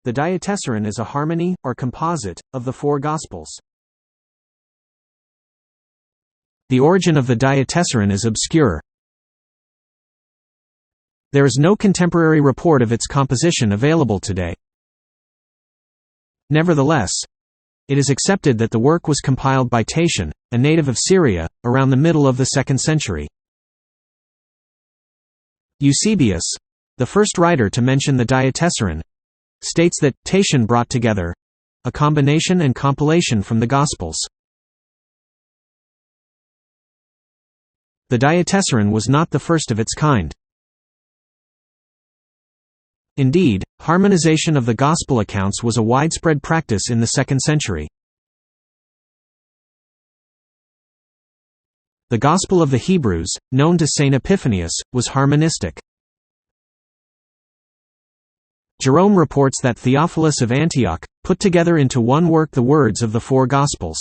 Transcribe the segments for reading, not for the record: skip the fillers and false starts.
the Diatessaron is a harmony, or composite, of the four Gospels. The origin of the Diatessaron is obscure. There is no contemporary report of its composition available today. Nevertheless, it is accepted that the work was compiled by Tatian, a native of Syria, around the middle of the 2nd century. Eusebius, the first writer to mention the Diatessaron, states that Tatian brought together a combination and compilation from the Gospels. The Diatessaron was not the first of its kind. Indeed, harmonization of the Gospel accounts was a widespread practice in the 2nd century. The Gospel of the Hebrews, known to Saint Epiphanius, was harmonistic. Jerome reports that Theophilus of Antioch put together into one work the words of the four Gospels.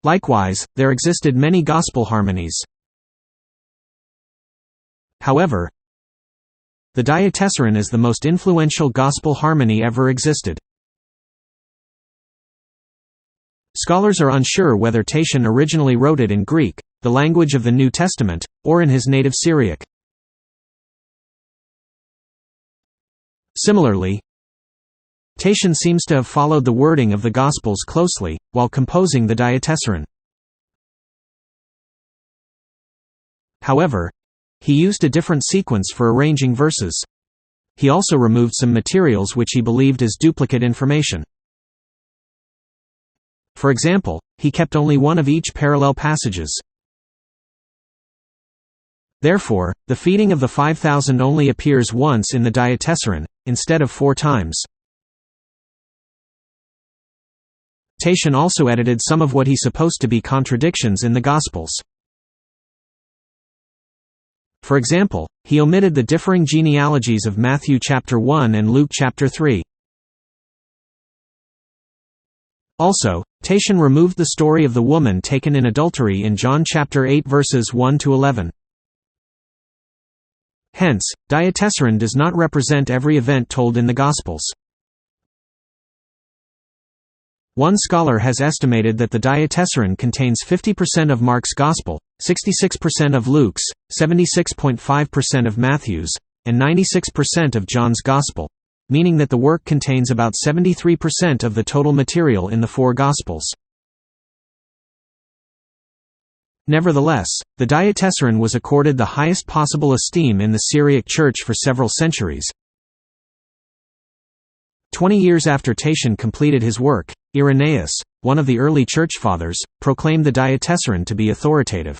Likewise, there existed many Gospel harmonies. However, the Diatessaron is the most influential Gospel harmony ever existed. Scholars are unsure whether Tatian originally wrote it in Greek, the language of the New Testament, or in his native Syriac. Similarly, Tatian seems to have followed the wording of the Gospels closely, while composing the Diatessaron. However, he used a different sequence for arranging verses. He also removed some materials which he believed as duplicate information. For example, he kept only one of each parallel passages. Therefore, the feeding of the 5,000 only appears once in the Diatessaron, instead of 4 times. Tatian also edited some of what he supposed to be contradictions in the Gospels. For example, he omitted the differing genealogies of Matthew chapter 1 and Luke chapter 3. Also, Tatian removed the story of the woman taken in adultery in John chapter 8 verses 1 to 11. Hence, Diatessaron does not represent every event told in the Gospels. One scholar has estimated that the Diatessaron contains 50% of Mark's Gospel, 66% of Luke's, 76.5% of Matthew's, and 96% of John's Gospel, meaning that the work contains about 73% of the total material in the four Gospels. Nevertheless, the Diatessaron was accorded the highest possible esteem in the Syriac Church for several centuries. 20 years after Tatian completed his work, Irenaeus, one of the early Church Fathers, proclaimed the Diatessaron to be authoritative.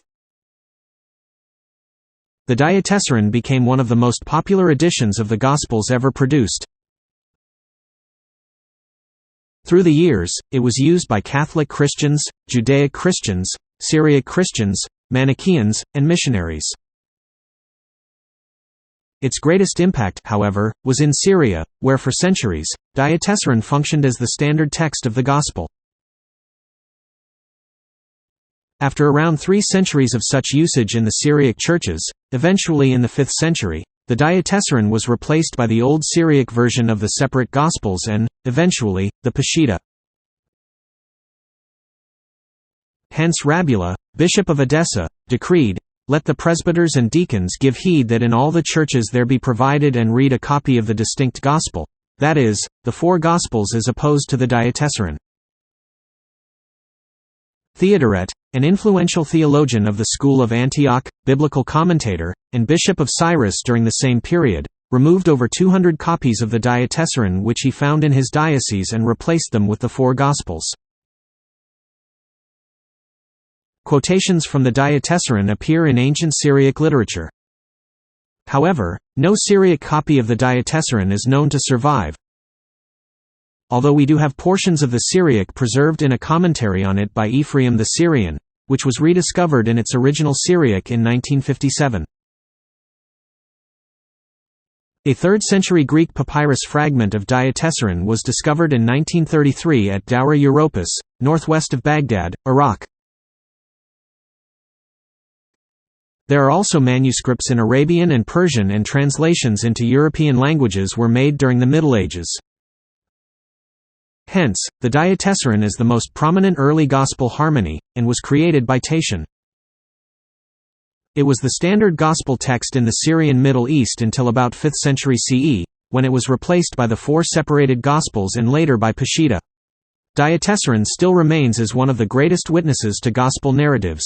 The Diatessaron became one of the most popular editions of the Gospels ever produced. Through the years, it was used by Catholic Christians, Judaic Christians, Syriac Christians, Manichaeans, and missionaries. Its greatest impact, however, was in Syria, where for centuries, Diatessaron functioned as the standard text of the Gospel. After around 3 centuries of such usage in the Syriac churches, eventually in the 5th century, the Diatessaron was replaced by the Old Syriac version of the separate Gospels and, eventually, the Peshitta. Hence Rabula, bishop of Edessa, decreed, "Let the presbyters and deacons give heed that in all the churches there be provided and read a copy of the distinct Gospel, that is, the four Gospels as opposed to the Diatessaron." Theodoret, an influential theologian of the school of Antioch, biblical commentator, and bishop of Cyrus during the same period, removed over 200 copies of the Diatessaron which he found in his diocese and replaced them with the four Gospels. Quotations from the Diatessaron appear in ancient Syriac literature. However, no Syriac copy of the Diatessaron is known to survive, although we do have portions of the Syriac preserved in a commentary on it by Ephraim the Syrian, which was rediscovered in its original Syriac in 1957. A 3rd-century Greek papyrus fragment of Diatessaron was discovered in 1933 at Dawra Europus, northwest of Baghdad, Iraq. There are also manuscripts in Arabian and Persian, and translations into European languages were made during the Middle Ages. Hence, the Diatessaron is the most prominent early Gospel harmony, and was created by Tatian. It was the standard Gospel text in the Syrian Middle East until about 5th century CE, when it was replaced by the 4 separated Gospels and later by Peshitta. Diatessaron still remains as one of the greatest witnesses to Gospel narratives.